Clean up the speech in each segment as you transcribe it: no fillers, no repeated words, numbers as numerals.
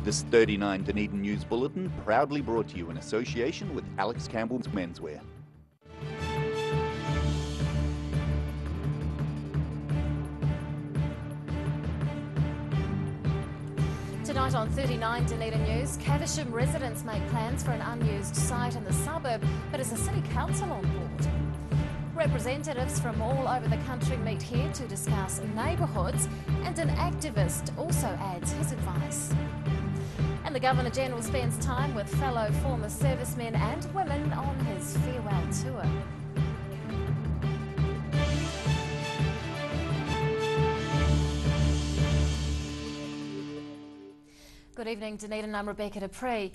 This 39 Dunedin News Bulletin proudly brought to you in association with Alex Campbell's Menswear. Tonight on 39 Dunedin News, Caversham residents make plans for an unused site in the suburb, but is the City Council on board? Representatives from all over the country meet here to discuss neighbourhoods, and an activist also adds his advice. And the Governor-General spends time with fellow former servicemen and women on his farewell tour. Good evening, Dunedin. I'm Rebecca Dupree.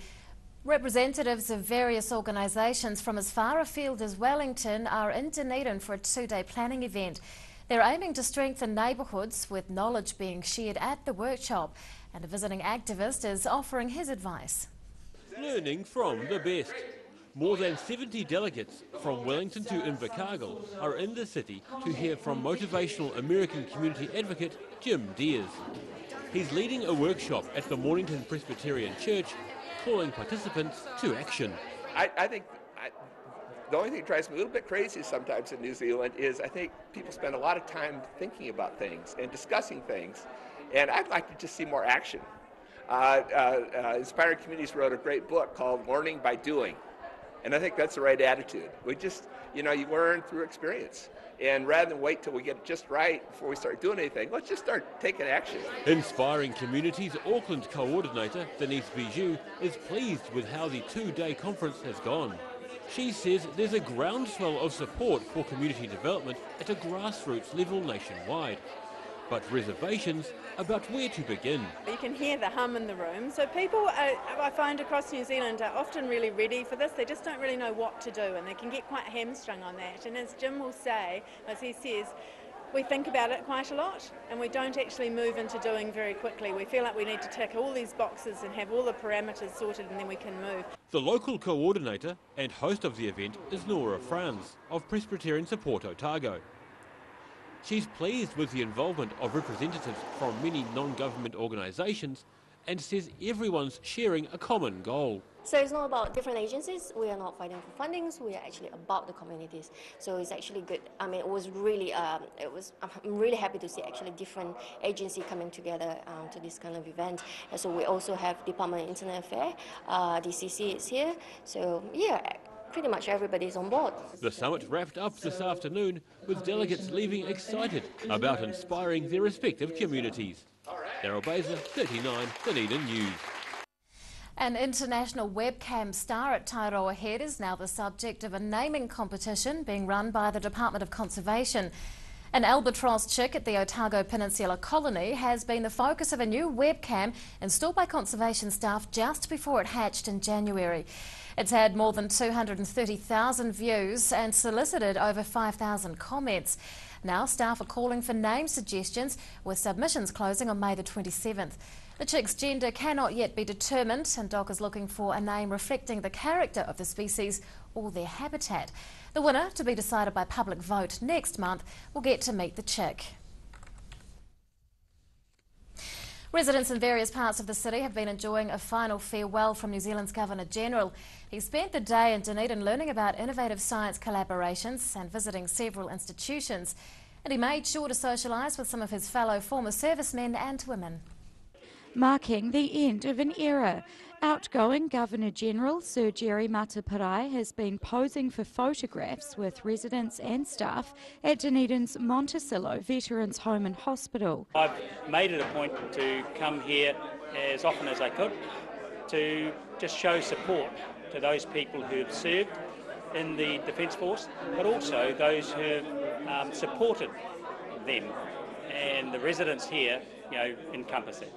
Representatives of various organisations from as far afield as Wellington are in Dunedin for a two-day planning event. They're aiming to strengthen neighbourhoods with knowledge being shared at the workshop, and a visiting activist is offering his advice. Learning from the best. More than 70 delegates from Wellington to Invercargill are in the city to hear from motivational American community advocate Jim Deers. He's leading a workshop at the Mornington Presbyterian Church, calling participants to action. I think the only thing that drives me a little bit crazy sometimes in New Zealand is I think people spend a lot of time thinking about things and discussing things, and I'd like to just see more action. Inspired Communities wrote a great book called Learning by Doing, and I think that's the right attitude. We just, you learn through experience. And rather than wait till we get it just right before we start doing anything, let's just start taking action. Inspiring Communities Auckland coordinator Denise Bijou is pleased with how the two-day conference has gone. She says there's a groundswell of support for community development at a grassroots level nationwide, but reservations about where to begin. You can hear the hum in the room, so people, I find across New Zealand, are often really ready for this. They just don't really know what to do, and they can get quite hamstrung on that. And as Jim will say, as he says, we think about it quite a lot, and we don't actually move into doing very quickly. We feel like we need to tick all these boxes and have all the parameters sorted, and then we can move. The local coordinator and host of the event is Nora Franz of Presbyterian Support Otago. She's pleased with the involvement of representatives from many non-government organisations and says everyone's sharing a common goal. So it's not about different agencies. We are not fighting for fundings. We are actually about the communities. So it's actually good. I mean, it was really, I'm really happy to see actually different agencies coming together to this kind of event. And so we also have Department of Internal Affairs, DCC is here. So yeah, pretty much everybody's on board. The summit wrapped up this afternoon with delegates leaving excited about inspiring their respective communities. Daryl Baser, 39 Dunedin News. An international webcam star at Tairoa Head is now the subject of a naming competition being run by the Department of Conservation. An albatross chick at the Otago Peninsula colony has been the focus of a new webcam installed by conservation staff just before it hatched in January. It's had more than 230,000 views and solicited over 5,000 comments. Now staff are calling for name suggestions, with submissions closing on May the 27th. The chick's gender cannot yet be determined, and DOC is looking for a name reflecting the character of the species or their habitat. The winner, to be decided by public vote next month, will get to meet the chick. Residents in various parts of the city have been enjoying a final farewell from New Zealand's Governor-General. He spent the day in Dunedin learning about innovative science collaborations and visiting several institutions. And he made sure to socialise with some of his fellow former servicemen and women. Marking the end of an era, outgoing Governor-General Sir Jerry Mataparai has been posing for photographs with residents and staff at Dunedin's Monticello Veterans Home and Hospital. I've made it a point to come here as often as I could to just show support to those people who have served in the Defence Force, but also those who have supported them, and the residents here, encompass it.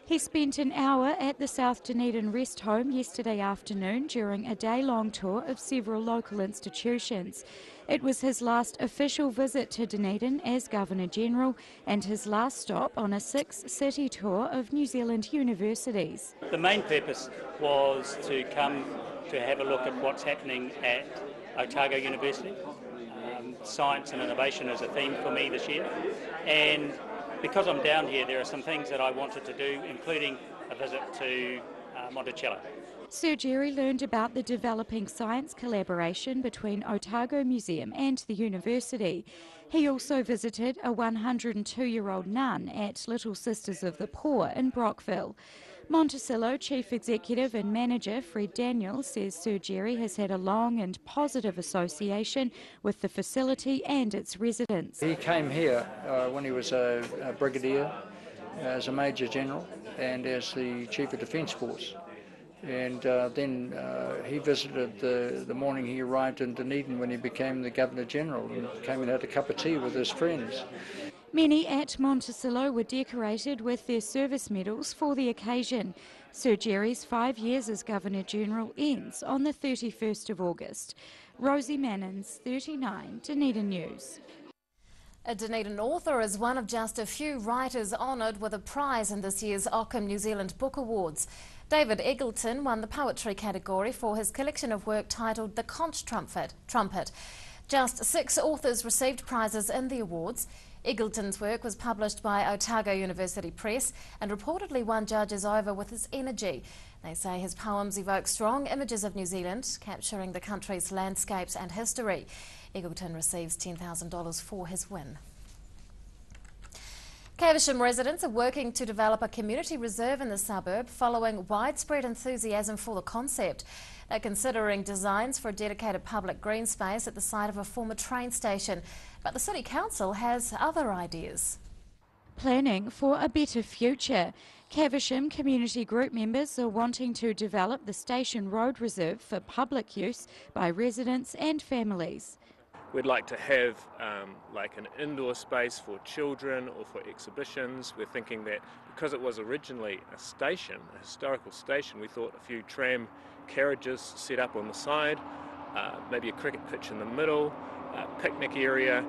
He spent an hour at the South Dunedin Rest Home yesterday afternoon during a day-long tour of several local institutions. It was his last official visit to Dunedin as Governor-General and his last stop on a 6-city tour of New Zealand universities. The main purpose was to come to have a look at what's happening at Otago University. Science and innovation is a theme for me this year, and because I'm down here, there are some things that I wanted to do, including a visit to Monticello. Sir Jerry learned about the developing science collaboration between Otago Museum and the university. He also visited a 102-year-old nun at Little Sisters of the Poor in Brockville. Monticello Chief Executive and Manager Fred Daniels says Sir Jerry has had a long and positive association with the facility and its residents. He came here when he was a brigadier, as a Major General and as the Chief of Defence Force. And then he visited the morning he arrived in Dunedin when he became the Governor-General, and came and had a cup of tea with his friends. Many at Monticello were decorated with their service medals for the occasion. Sir Jerry's 5 years as Governor-General ends on the 31st of August. Rosie Mannins, 39, Dunedin News. A Dunedin author is one of just a few writers honoured with a prize in this year's Ockham New Zealand Book Awards. David Eggleton won the poetry category for his collection of work titled The Conch Trumpet. Just 6 authors received prizes in the awards. Eggleton's work was published by Otago University Press and reportedly won judges over with his energy. They say his poems evoke strong images of New Zealand, capturing the country's landscapes and history. Eggleton receives $10,000 for his win. Caversham residents are working to develop a community reserve in the suburb following widespread enthusiasm for the concept. They're considering designs for a dedicated public green space at the site of a former train station, but the City Council has other ideas. Planning for a better future. Caversham community group members are wanting to develop the Station Road Reserve for public use by residents and families. We'd like to have like an indoor space for children or for exhibitions. We're thinking that because it was originally a station, a historical station, we thought a few tram carriages set up on the side, maybe a cricket pitch in the middle, a picnic area.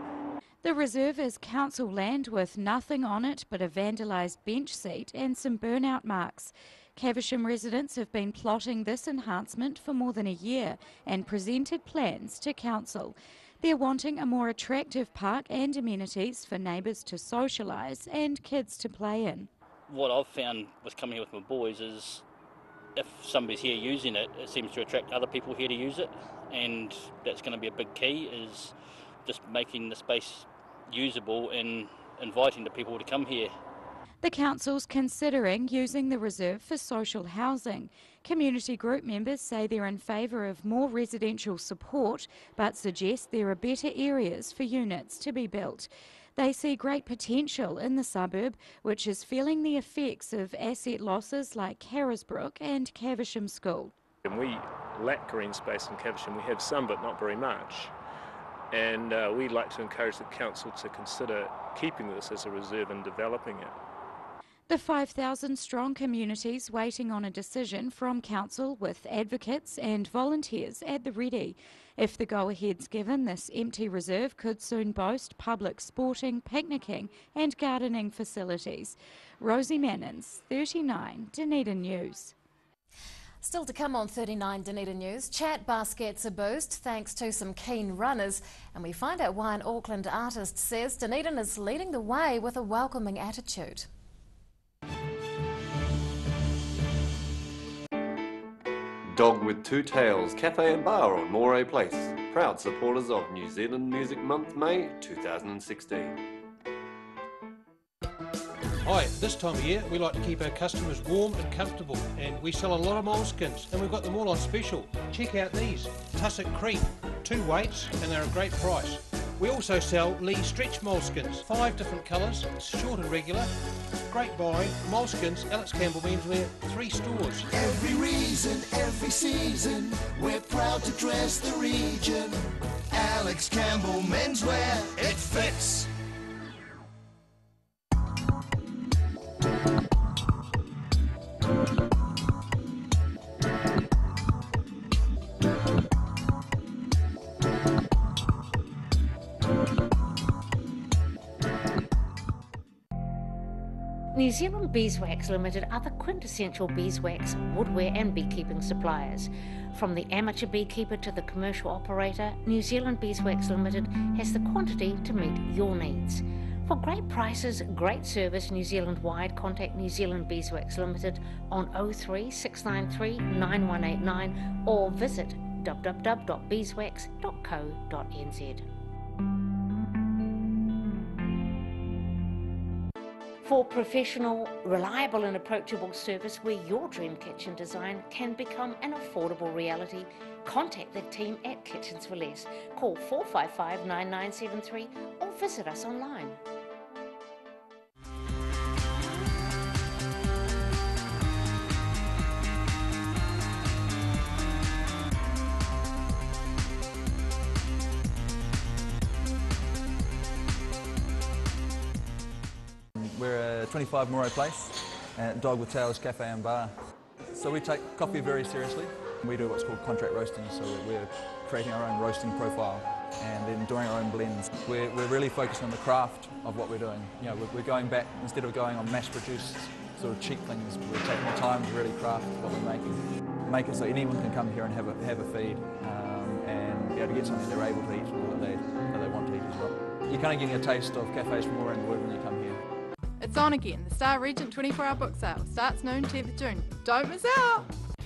The reserve is council land with nothing on it but a vandalised bench seat and some burnout marks. Caversham residents have been plotting this enhancement for more than a year and presented plans to council. They're wanting a more attractive park and amenities for neighbours to socialise and kids to play in. What I've found with coming here with my boys is if somebody's here using it, it seems to attract other people here to use it, and that's going to be a big key, is just making the space usable and inviting the people to come here. The council's considering using the reserve for social housing. Community group members say they're in favour of more residential support, but suggest there are better areas for units to be built. They see great potential in the suburb, which is feeling the effects of asset losses like Carisbrook and Caversham School. And we lack green space in Caversham. We have some, but not very much. And we'd like to encourage the council to consider keeping this as a reserve and developing it. The 5,000 strong communities waiting on a decision from council, with advocates and volunteers at the ready. If the go-ahead's given, this empty reserve could soon boast public sporting, picnicking and gardening facilities. Rosie Mannins, 39, Dunedin News. Still to come on 39 Dunedin News, chat bus gets a boost thanks to some keen runners, and we find out why an Auckland artist says Dunedin is leading the way with a welcoming attitude. Dog with Two Tails Cafe and Bar on Moray Place. Proud supporters of New Zealand Music Month, May 2016. Hi, this time of year we like to keep our customers warm and comfortable, and we sell a lot of moleskins, and we've got them all on special. Check out these, Tussock Creep, 2 weights and they're a great price. We also sell Lee stretch moleskins, 5 different colours, short and regular. Great buying, moleskins, Alex Campbell Menswear, 3 stores. Every reason, every season, we're proud to dress the region. Alex Campbell Menswear, it fits. New Zealand Beeswax Limited are the quintessential beeswax, woodware and beekeeping suppliers. From the amateur beekeeper to the commercial operator, New Zealand Beeswax Limited has the quantity to meet your needs. For great prices, great service New Zealand-wide, contact New Zealand Beeswax Limited on 03 693 9189 or visit www.beeswax.co.nz. For professional, reliable and approachable service where your dream kitchen design can become an affordable reality, contact the team at Kitchens for Less. Call 455 9973 or visit us online. We're at 25 Moray Place at Dog with Tails Cafe and Bar. So we take coffee very seriously. We do what's called contract roasting, so we're creating our own roasting profile and then doing our own blends. We're really focused on the craft of what we're doing. You know, we're going back, instead of going on mass-produced sort of cheap things, we're taking the time to really craft what we're making. Make it so anyone can come here and have a feed and be able to get something they're able to eat or that they want to eat as well. You're kind of getting a taste of cafes from all around the world when you come here. It's on again. The Star Regent 24-hour book sale starts noon 10th June. Don't miss out!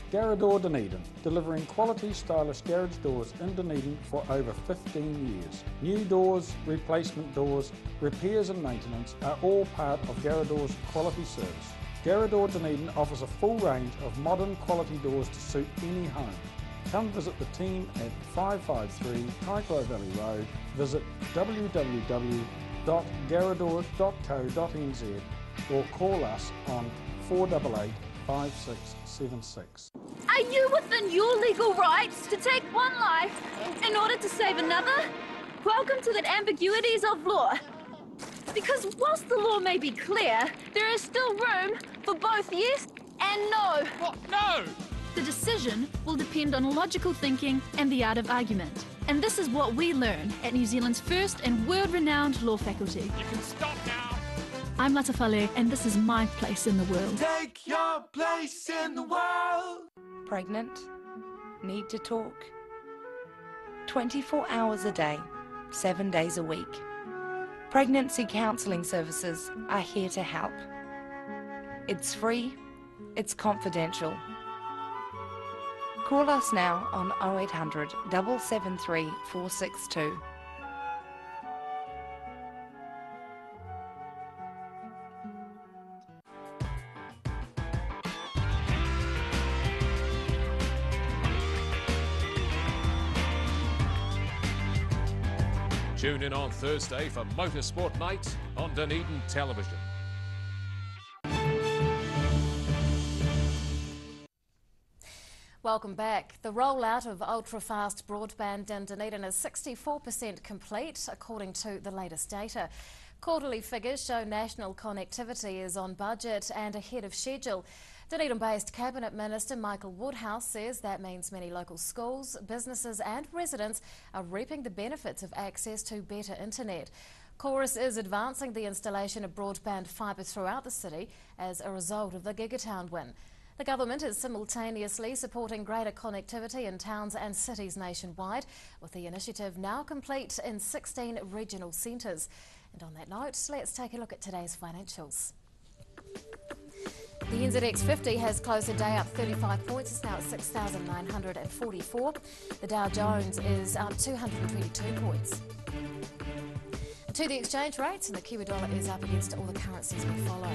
Garage Dunedin, delivering quality stylish garage doors in Dunedin for over 15 years. New doors, replacement doors, repairs and maintenance are all part of Garage quality service. Garage Dunedin offers a full range of modern quality doors to suit any home. Come visit the team at 553 Kaikoura Valley Road. Visit www.garador.co.nz or call us on 488 5676. Are you within your legal rights to take one life in order to save another? Welcome to the ambiguities of law. Because whilst the law may be clear, there is still room for both yes and no. What? No! The decision will depend on logical thinking and the art of argument. And this is what we learn at New Zealand's first and world-renowned law faculty. You can stop now! I'm Latafale, and this is my place in the world. Take your place in the world. Pregnant? Need to talk? 24 hours a day, 7 days a week. Pregnancy counselling services are here to help. It's free, it's confidential. Call us now on 0800 773 462. Tune in on Thursday for Motorsport Night on Dunedin Television. Welcome back. The rollout of ultra-fast broadband in Dunedin is 64% complete, according to the latest data. Quarterly figures show national connectivity is on budget and ahead of schedule. Dunedin-based Cabinet Minister Michael Woodhouse says that means many local schools, businesses and residents are reaping the benefits of access to better internet. Chorus is advancing the installation of broadband fibre throughout the city as a result of the Gigatown win. The government is simultaneously supporting greater connectivity in towns and cities nationwide, with the initiative now complete in 16 regional centres. And on that note, let's take a look at today's financials. The NZX 50 has closed the day up 35 points. It's now at 6,944. The Dow Jones is up 222 points. To the exchange rates, and the Kiwi dollar is up against all the currencies we follow.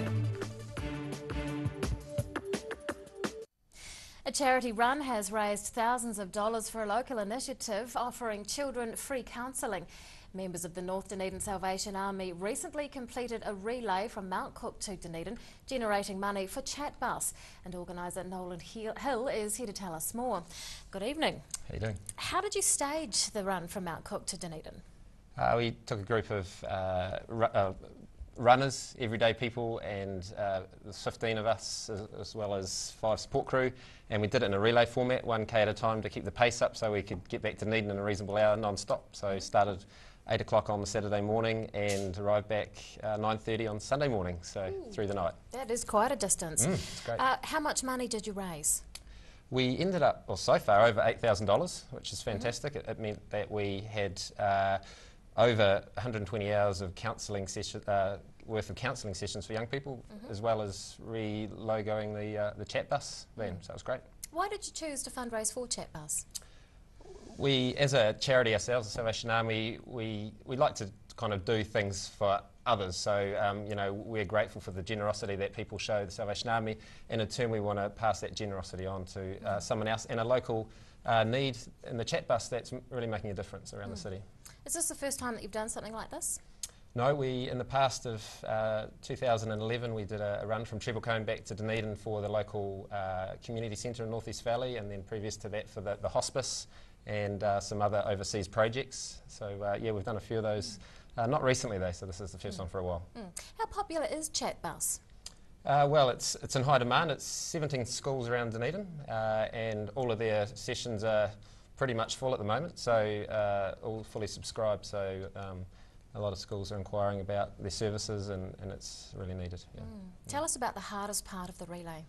A charity run has raised thousands of dollars for a local initiative offering children free counselling. Members of the North Dunedin Salvation Army recently completed a relay from Mount Cook to Dunedin, generating money for Chat Bus. And organiser Nolan Hill is here to tell us more. Good evening. How are you doing? How did you stage the run from Mount Cook to Dunedin? We took a group of runners, everyday people, and there's 15 of us, as well as 5 support crew, and we did it in a relay format, 1k at a time, to keep the pace up so we could get back to Dunedin in a reasonable hour non-stop. So started 8 o'clock on the Saturday morning and arrived back 9:30 on Sunday morning, so through the night. That is quite a distance. It's great. How much money did you raise? We ended up, well, so far, over $8,000, which is fantastic. It meant that we had over 120 hours of counselling session, worth of counselling sessions for young people, as well as re-logoing the chat bus then, so it was great. Why did you choose to fundraise for Chat Bus? We, as a charity ourselves, the Salvation Army, we like to kind of do things for others. So, you know, we're grateful for the generosity that people show the Salvation Army, and in turn we want to pass that generosity on to someone else, and a local need in the chat bus that's really making a difference around the city. Is this the first time that you've done something like this? No, in the past of 2011, we did a run from Treble Cone back to Dunedin for the local community centre in North East Valley, and then previous to that for the hospice and some other overseas projects. So yeah, we've done a few of those. Not recently though, so this is the first one for a while. How popular is Chat Bus? Well, it's in high demand. It's 17 schools around Dunedin, and all of their sessions are pretty much full at the moment, so all fully subscribed. So a lot of schools are inquiring about their services, and it's really needed. Yeah. Tell us about the hardest part of the relay.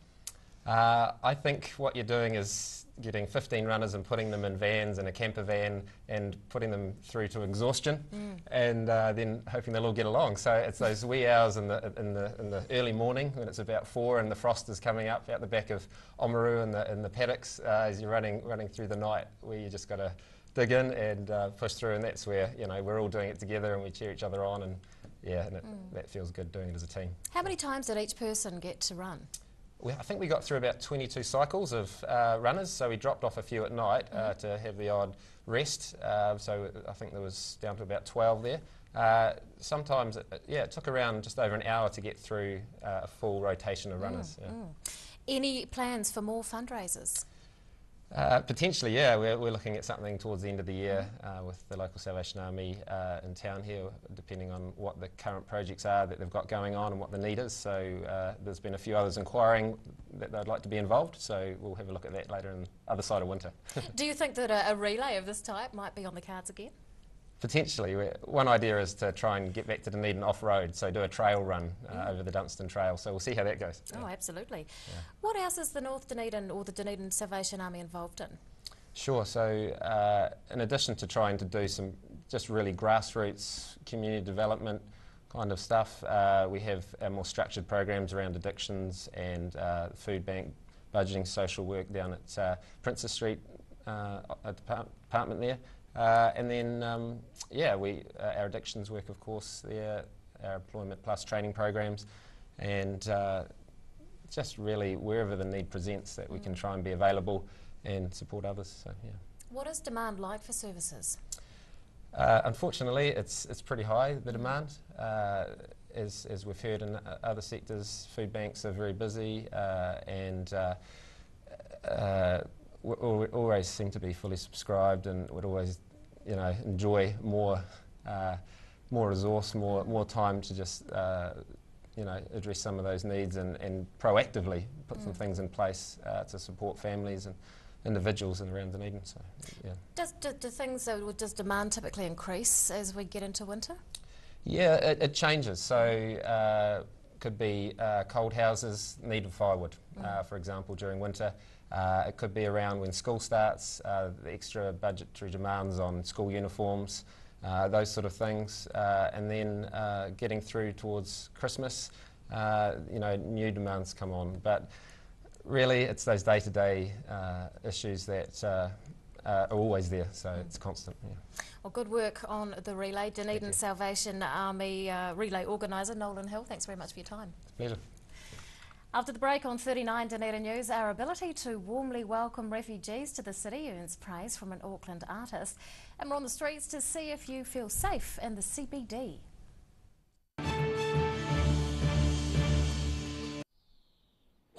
I think what you're doing is getting 15 runners and putting them in vans, in a camper van, and putting them through to exhaustion, and then hoping they'll all get along. So it's those wee hours in the early morning when it's about 4 and the frost is coming up out the back of Oamaru in the paddocks as you're running through the night, where you just got to dig in and push through, and that's where, you know, we're all doing it together and we cheer each other on, and yeah, and that feels good doing it as a team. How many times did each person get to run? I think we got through about 22 cycles of runners, so we dropped off a few at night to have the odd rest, so I think there was down to about 12 there. Sometimes, it took around just over an hour to get through a full rotation of runners. Any plans for more fundraisers? Potentially, yeah. We're looking at something towards the end of the year with the local Salvation Army in town here, depending on what the current projects are that they've got going on and what the need is. So there's been a few others inquiring that they'd like to be involved, so we'll have a look at that later in the other side of winter. Do you think that a relay of this type might be on the cards again? Potentially. One idea is to try and get back to Dunedin off-road, so do a trail run over the Dunstan Trail, so we'll see how that goes. Oh, absolutely. Yeah. What else is the North Dunedin or the Dunedin Salvation Army involved in? Sure, so in addition to trying to do some just really grassroots community development kind of stuff, we have more structured programs around addictions and food bank, budgeting, social work down at Princess Street, a department there. And then, our addictions work, of course, our Employment Plus training programs, and just really wherever the need presents that we can try and be available and support others. So, yeah. What is demand like for services? Unfortunately, it's pretty high, the demand. As we've heard in other sectors, food banks are very busy, and we always seem to be fully subscribed, and would always, you know, enjoy more resource, more time to just, you know, address some of those needs and proactively put some things in place to support families and individuals around Dunedin. So, yeah. Does demand typically increase as we get into winter? Yeah, it changes. So could be cold houses needed firewood, for example, during winter. It could be around when school starts, the extra budgetary demands on school uniforms, those sort of things, and then getting through towards Christmas, you know, new demands come on. But really, it's those day-to-day issues that are always there, so it's constant. Yeah. Well, good work on the relay. Dunedin Salvation Army relay organiser Nolan Hill, thanks very much for your time. Pleasure. After the break on 39 Dunedin News, our ability to warmly welcome refugees to the city earns praise from an Auckland artist. And we're on the streets to see if you feel safe in the CBD.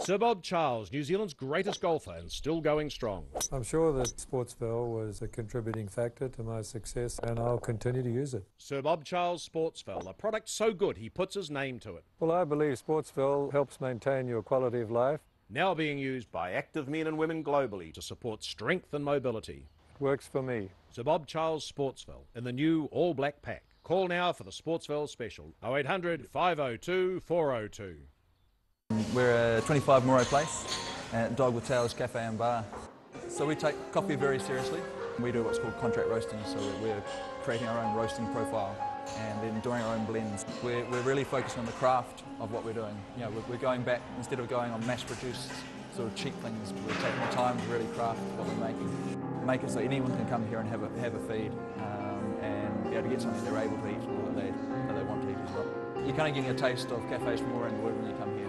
Sir Bob Charles, New Zealand's greatest golfer and still going strong. I'm sure that Sportsville was a contributing factor to my success, and I'll continue to use it. Sir Bob Charles Sportsville, a product so good he puts his name to it. Well, I believe Sportsville helps maintain your quality of life. Now being used by active men and women globally to support strength and mobility. It works for me. Sir Bob Charles Sportsville in the new all-black pack. Call now for the Sportsville special, 0800 502 402. We're at 25 Moray Place at Dog with Tails Cafe and Bar. So we take coffee very seriously, We do what's called contract roasting, so we're creating our own roasting profile and then doing our own blends. We're really focused on the craft of what we're doing. You know, we're going back, instead of going on mass-produced sort of cheap things, we're taking the time to really craft what we're making. Make it so anyone can come here and have a feed and be able to get something they're able to eat or that they want to eat as well. You're kind of getting a taste of cafes from all around the world when you come here.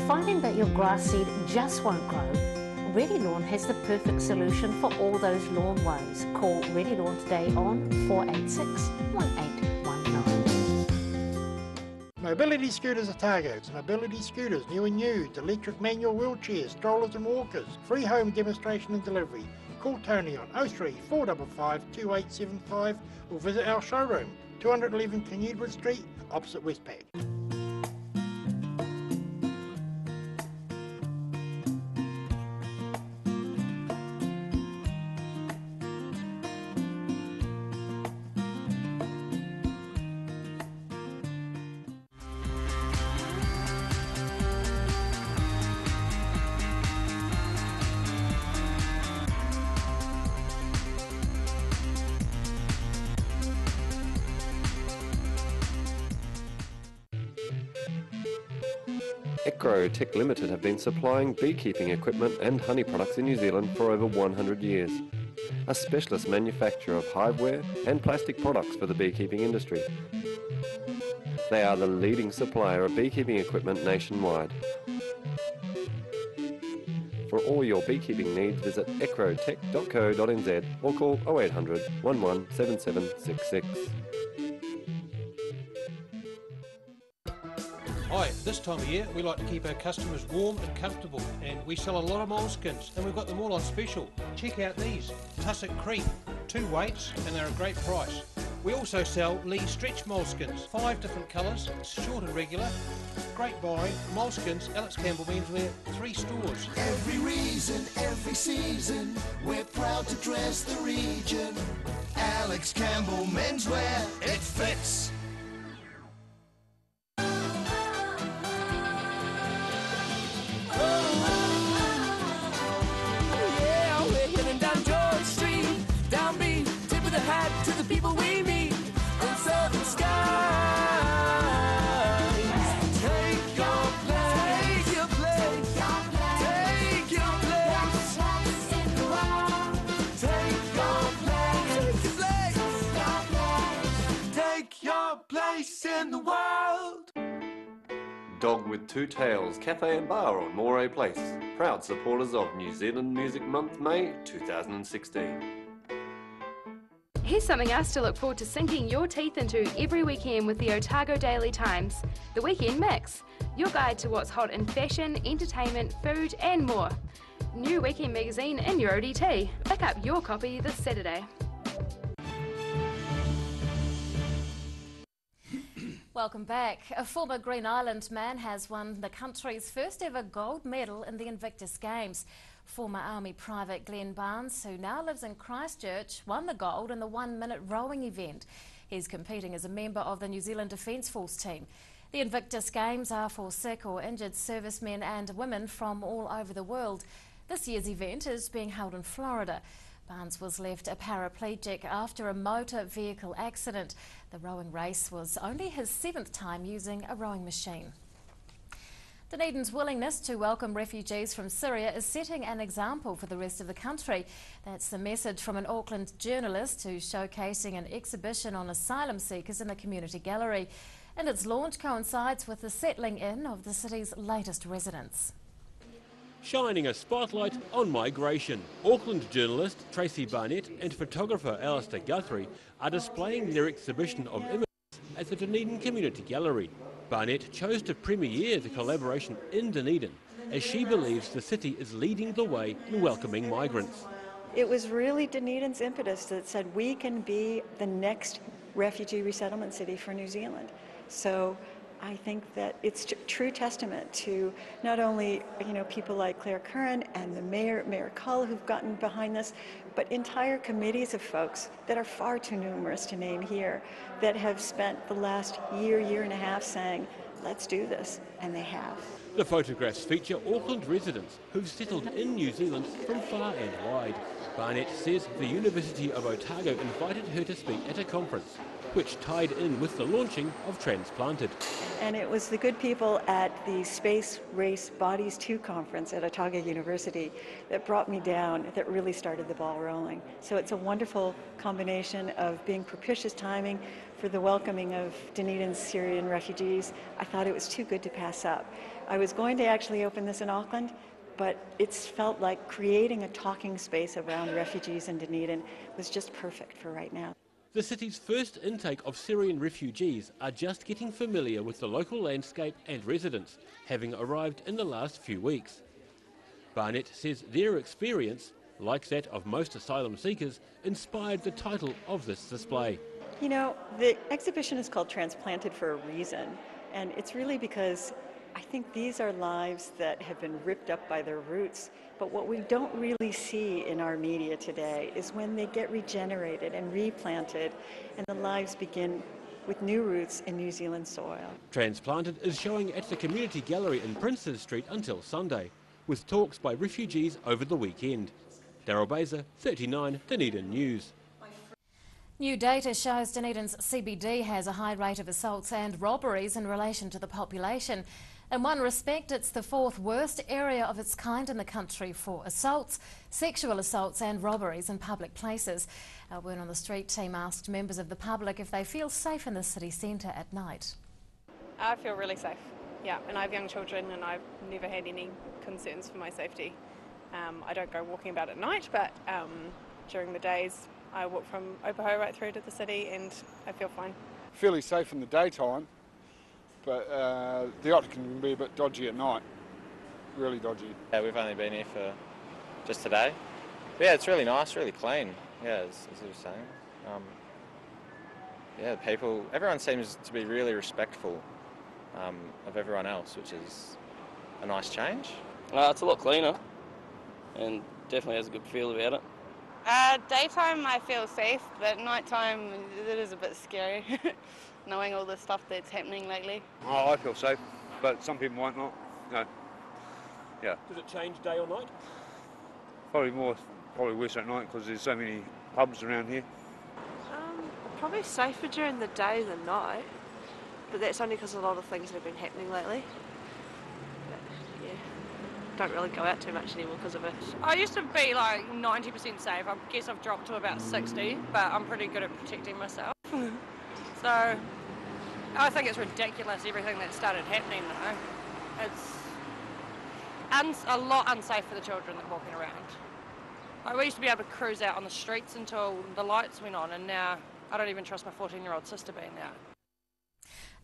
Finding that your grass seed just won't grow? Ready Lawn has the perfect solution for all those lawn woes. Call Ready Lawn today on 486-1819. Mobility Scooters Otago's. Mobility Scooters, new and used, electric manual wheelchairs, strollers and walkers. Free home demonstration and delivery. Call Tony on 03 455 2875 or visit our showroom, 211 King Edward Street, opposite Westpac. Tech Limited have been supplying beekeeping equipment and honey products in New Zealand for over 100 years. A specialist manufacturer of hiveware and plastic products for the beekeeping industry. They are the leading supplier of beekeeping equipment nationwide. For all your beekeeping needs, visit ecrotech.co.nz or call 0800 11 7766. Hi, this time of year we like to keep our customers warm and comfortable, and we sell a lot of moleskins and we've got them all on special. Check out these, tussock creep, 2 weights and they're a great price. We also sell Lee stretch moleskins, 5 different colours, short and regular. Great buy, moleskins, Alex Campbell Menswear, 3 stores. Every reason, every season, we're proud to dress the region. Alex Campbell Menswear, it fits. In the world. Dog with Two Tails Cafe and Bar on Moray Place. Proud supporters of New Zealand Music Month, May 2016. Here's something else to look forward to sinking your teeth into every weekend with the Otago Daily Times. The Weekend Mix, your guide to what's hot in fashion, entertainment, food and more. New weekend magazine in your ODT. Pick up your copy this Saturday. Welcome back. A former Green Island man has won the country's first ever gold medal in the Invictus Games. Former Army Private Glenn Barnes, who now lives in Christchurch, won the gold in the 1-minute rowing event. He's competing as a member of the New Zealand Defence Force team. The Invictus Games are for sick or injured servicemen and women from all over the world. This year's event is being held in Florida. Barnes was left a paraplegic after a motor vehicle accident. The rowing race was only his 7th time using a rowing machine. Dunedin's willingness to welcome refugees from Syria is setting an example for the rest of the country. That's the message from an Auckland journalist who's showcasing an exhibition on asylum seekers in the community gallery. And its launch coincides with the settling in of the city's latest residents. Shining a spotlight on migration. Auckland journalist Tracy Barnett and photographer Alistair Guthrie are displaying their exhibition of images at the Dunedin Community Gallery. Barnett chose to premiere the collaboration in Dunedin as she believes the city is leading the way in welcoming migrants. It was really Dunedin's impetus that said we can be the next refugee resettlement city for New Zealand. So I think that it's true testament to not only people like Claire Curran and the Mayor Cull who've gotten behind this, but entire committees of folks that are far too numerous to name here that have spent the last year and a half saying let's do this, and they have. The photographs feature Auckland residents who've settled in New Zealand from far and wide. Barnett says the University of Otago invited her to speak at a conference, which tied in with the launching of Transplanted. And it was the good people at the Space Race Bodies 2 conference at Otago University that brought me down, that really started the ball rolling. So it's a wonderful combination of being propitious timing for the welcoming of Dunedin's Syrian refugees. I thought it was too good to pass up. I was going to actually open this in Auckland, but it's felt like creating a talking space around refugees in Dunedin was just perfect for right now. The city's first intake of Syrian refugees are just getting familiar with the local landscape and residents, having arrived in the last few weeks. Barnett says their experience, like that of most asylum seekers, inspired the title of this display. You know, the exhibition is called Transplanted for a reason, and it's really because I think these are lives that have been ripped up by their roots, but what we don't really see in our media today is when they get regenerated and replanted and the lives begin with new roots in New Zealand soil. Transplanted is showing at the Community Gallery in Princes Street until Sunday, with talks by refugees over the weekend. Daryl Baser, 39 Dunedin News. New data shows Dunedin's CBD has a high rate of assaults and robberies in relation to the population. In one respect, it's the fourth worst area of its kind in the country for assaults, sexual assaults and robberies in public places. Our Word on the Street team asked members of the public if they feel safe in the city centre at night. I feel really safe, yeah, and I have young children and I've never had any concerns for my safety. I don't go walking about at night, but during the days I walk from Opaho right through to the city and I feel fine. Fairly safe in the daytime, but the optic can be a bit dodgy at night, really dodgy. Yeah, we've only been here for just today. But yeah, it's really nice, really clean, yeah, as you were saying. Yeah, everyone seems to be really respectful of everyone else, which is a nice change. It's a lot cleaner and definitely has a good feel about it. Daytime I feel safe, but nighttime it is a bit scary, knowing all the stuff that's happening lately. Oh, I feel safe, but some people might not. No. Yeah. Does it change day or night? Probably worse at night because there's so many pubs around here. Probably safer during the day than night, but that's only because a lot of things have been happening lately. But, yeah. Don't really go out too much anymore because of it. I used to be like 90% safe. I guess I've dropped to about 60, but I'm pretty good at protecting myself. So I think it's ridiculous everything that started happening though. It's a lot unsafe for the children that are walking around. Like, we used to be able to cruise out on the streets until the lights went on, and now I don't even trust my 14-year-old sister being out.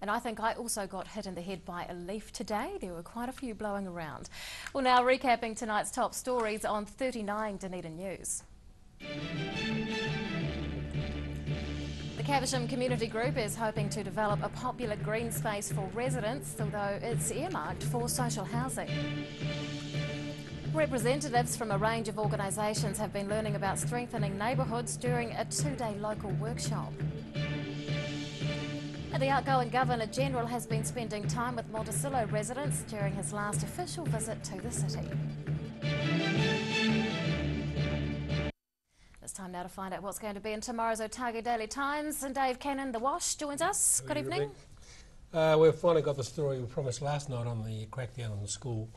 And I think I also got hit in the head by a leaf today. There were quite a few blowing around. Well, now recapping tonight's top stories on 39 Dunedin News. The Caversham Community Group is hoping to develop a popular green space for residents, although it's earmarked for social housing. Representatives from a range of organisations have been learning about strengthening neighbourhoods during a two-day local workshop. And the outgoing Governor-General has been spending time with Monticello residents during his last official visit to the city. It's time now to find out what's going to be in tomorrow's Otago Daily Times. And Dave Cannon, the Wash, joins us. Good evening. We've finally got the story we promised last night on the crackdown on the school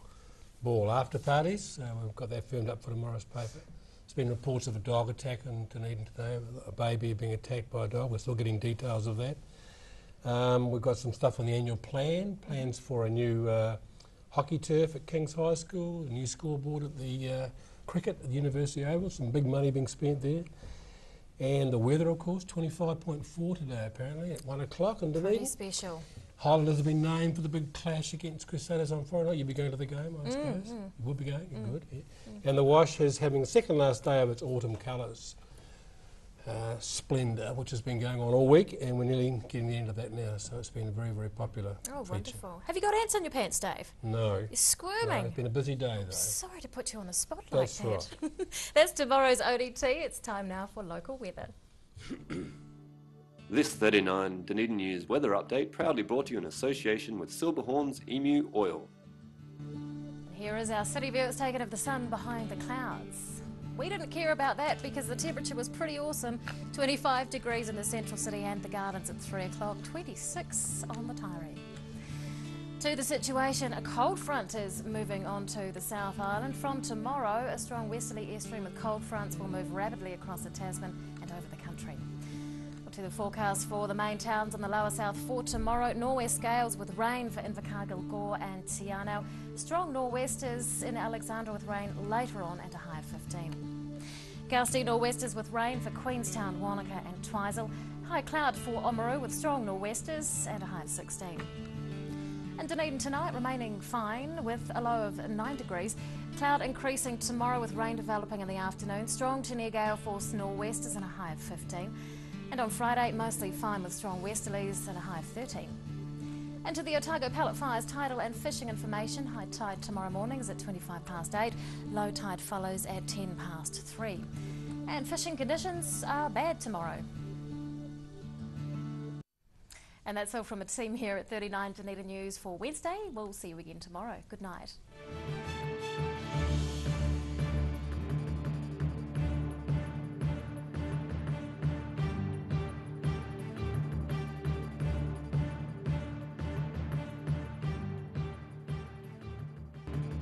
ball after parties. We've got that firmed up for tomorrow's paper. There's been reports of a dog attack in Dunedin today, a baby being attacked by a dog. We're still getting details of that. We've got some stuff on the annual plans for a new hockey turf at King's High School, a new scoreboard at the cricket at the University Oval, some big money being spent there. And the weather, of course, 25.4 today apparently at 1 o'clock in Dunedin. Pretty special. Highlanders have been named for the big clash against Crusaders on Friday night. You'll be going to the game, I suppose. You will be going, good. Yeah. And the Wash is having the second last day of its autumn colours splendour, which has been going on all week, and we're nearly getting the end of that now, so it's been a very, very popular feature. Wonderful. Have you got ants on your pants, Dave? No. You're squirming. No, it's been a busy day, though. Sorry to put you on the spot That's like that. That's tomorrow's ODT. It's time now for local weather. This 39 Dunedin News weather update proudly brought to you in association with Silverhorn's Emu Oil. Here is our city view. It's taken of the sun behind the clouds. We didn't care about that because the temperature was pretty awesome. 25 degrees in the central city and the gardens at 3 o'clock, 26 on the Taieri. To the situation, a cold front is moving on to the South Island. From tomorrow, a strong westerly air stream with cold fronts will move rapidly across the Tasman and over the country. To the forecast for the main towns on the lower south for tomorrow. Norwest gales with rain for Invercargill, Gore and Te Anau. Strong nor'westers in Alexandra with rain later on and a high of 15. Gusty nor'westers with rain for Queenstown, Wanaka and Twizel. High cloud for Oamaru with strong nor'westers and a high of 16. And Dunedin tonight remaining fine with a low of 9 degrees. Cloud increasing tomorrow with rain developing in the afternoon. Strong to near gale force nor'westers and a high of 15. And on Friday, mostly fine with strong westerlies and a high of 13. And to the Otago Pallet Fires tidal and fishing information. High tide tomorrow morning is at 25 past 8. Low tide follows at 10 past 3. And fishing conditions are bad tomorrow. And that's all from a team here at 39 Dunedin News for Wednesday. We'll see you again tomorrow. Good night.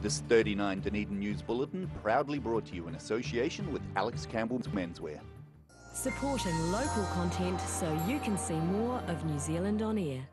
This 39 Dunedin News Bulletin proudly brought to you in association with Alex Campbell's Menswear. Supporting local content so you can see more of New Zealand on air.